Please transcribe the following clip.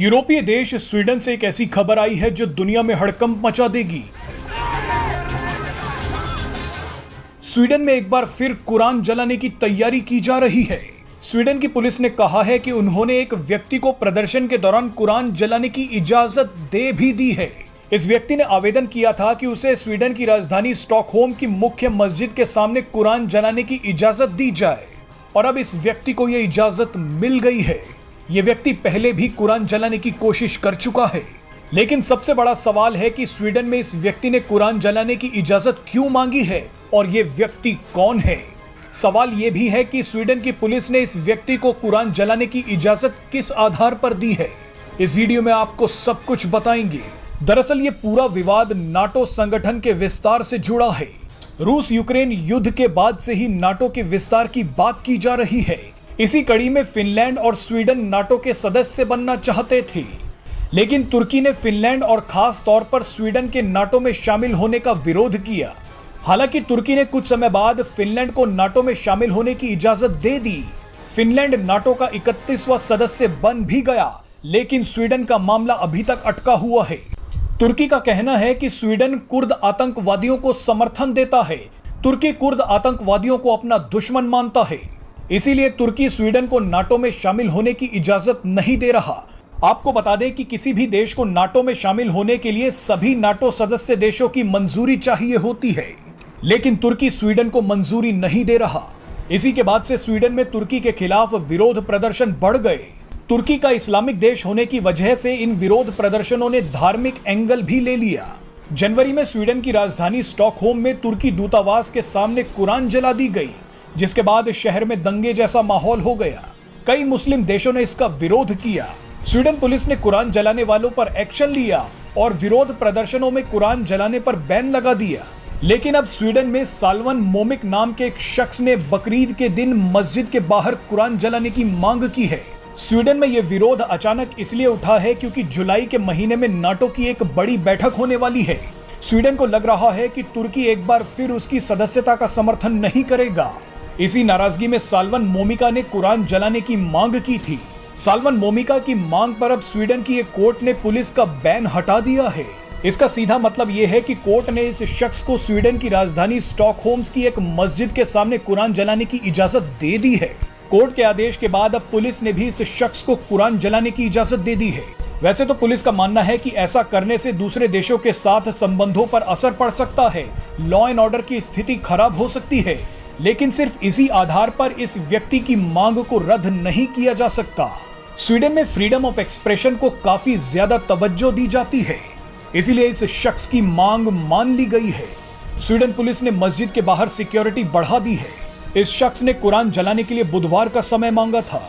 यूरोपीय देश स्वीडन से एक ऐसी खबर आई है जो दुनिया में हड़कंप मचा देगी। स्वीडन में एक बार फिर कुरान जलाने की तैयारी की जा रही है। स्वीडन की पुलिस ने कहा है कि उन्होंने एक व्यक्ति को प्रदर्शन के दौरान कुरान जलाने की इजाजत दे भी दी है। इस व्यक्ति ने आवेदन किया था कि उसे स्वीडन की राजधानी स्टॉकहोम की मुख्य मस्जिद के सामने कुरान जलाने की इजाजत दी जाए और अब इस व्यक्ति को यह इजाजत मिल गई है। यह व्यक्ति पहले भी कुरान जलाने की कोशिश कर चुका है, लेकिन सबसे बड़ा सवाल है कि स्वीडन में इस व्यक्ति ने कुरान जलाने की इजाजत क्यों मांगी है और यह व्यक्ति कौन है। सवाल यह भी है कि स्वीडन की पुलिस ने इस व्यक्ति को कुरान जलाने की इजाजत किस आधार पर दी है। इस वीडियो में आपको सब कुछ बताएंगे। दरअसल ये पूरा विवाद नाटो संगठन के विस्तार से जुड़ा है। रूस यूक्रेन युद्ध के बाद से ही नाटो के विस्तार की बात की जा रही है। इसी कड़ी में फिनलैंड और स्वीडन नाटो के सदस्य बनना चाहते थे, लेकिन तुर्की ने फिनलैंड और खास तौर पर स्वीडन के नाटो में शामिल होने का विरोध किया। हालांकि तुर्की ने कुछ समय बाद फिनलैंड को नाटो में शामिल होने की इजाजत दे दी। फिनलैंड नाटो का 31वां सदस्य बन भी गया, लेकिन स्वीडन का मामला अभी तक अटका हुआ है। तुर्की का कहना है कि स्वीडन कुर्द आतंकवादियों को समर्थन देता है। तुर्की कुर्द आतंकवादियों को अपना दुश्मन मानता है, इसीलिए तुर्की स्वीडन को नाटो में शामिल होने की इजाजत नहीं दे रहा। आपको बता दें कि किसी भी देश को नाटो में शामिल होने के लिए सभी नाटो सदस्य देशों की मंजूरी चाहिए होती है, लेकिन तुर्की स्वीडन को मंजूरी नहीं दे रहा। इसी के बाद से स्वीडन में तुर्की के खिलाफ विरोध प्रदर्शन बढ़ गए। तुर्की का इस्लामिक देश होने की वजह से इन विरोध प्रदर्शनों ने धार्मिक एंगल भी ले लिया। जनवरी में स्वीडन की राजधानी स्टॉकहोम में तुर्की दूतावास के सामने कुरान जला दी गई, जिसके बाद शहर में दंगे जैसा माहौल हो गया। कई मुस्लिम देशों ने इसका विरोध किया। स्वीडन पुलिस ने कुरान जलाने वालों पर एक्शन लिया और विरोध प्रदर्शनों में कुरान जलाने पर बैन लगा दिया। लेकिन अब स्वीडन में साल्वन मोमिक नाम के एक शख्स ने बकरीद के दिन मस्जिद के बाहर कुरान जलाने की मांग की है। स्वीडन में यह विरोध अचानक इसलिए उठा है क्योंकि जुलाई के महीने में नाटो की एक बड़ी बैठक होने वाली है। स्वीडन को लग रहा है कि तुर्की एक बार फिर उसकी सदस्यता का समर्थन नहीं करेगा। इसी नाराजगी में साल्वन मोमिका ने कुरान जलाने की मांग की थी। साल्वन मोमिका की मांग पर अब स्वीडन की एक कोर्ट ने पुलिस का बैन हटा दिया है। इसका सीधा मतलब यह है कि कोर्ट ने इस शख्स को स्वीडन की राजधानी स्टॉकहोम की एक मस्जिद के सामने कुरान जलाने की इजाजत दे दी है। कोर्ट के आदेश के बाद अब पुलिस ने भी इस शख्स को कुरान जलाने की इजाजत दे दी है। वैसे तो पुलिस का मानना है कि ऐसा करने से दूसरे देशों के साथ संबंधों पर असर पड़ सकता है, लॉ एंड ऑर्डर की स्थिति खराब हो सकती है, लेकिन सिर्फ इसी आधार पर इस व्यक्ति की मांग को रद्द नहीं किया जा सकता। स्वीडन में फ्रीडम ऑफ एक्सप्रेशन को काफी ज्यादा तवज्जो दी जाती है, इसीलिए इस शख्स की मांग मान ली गई है। स्वीडन पुलिस ने मस्जिद के बाहर सिक्योरिटी बढ़ा दी है। इस शख्स ने कुरान जलाने के लिए बुधवार का समय मांगा था।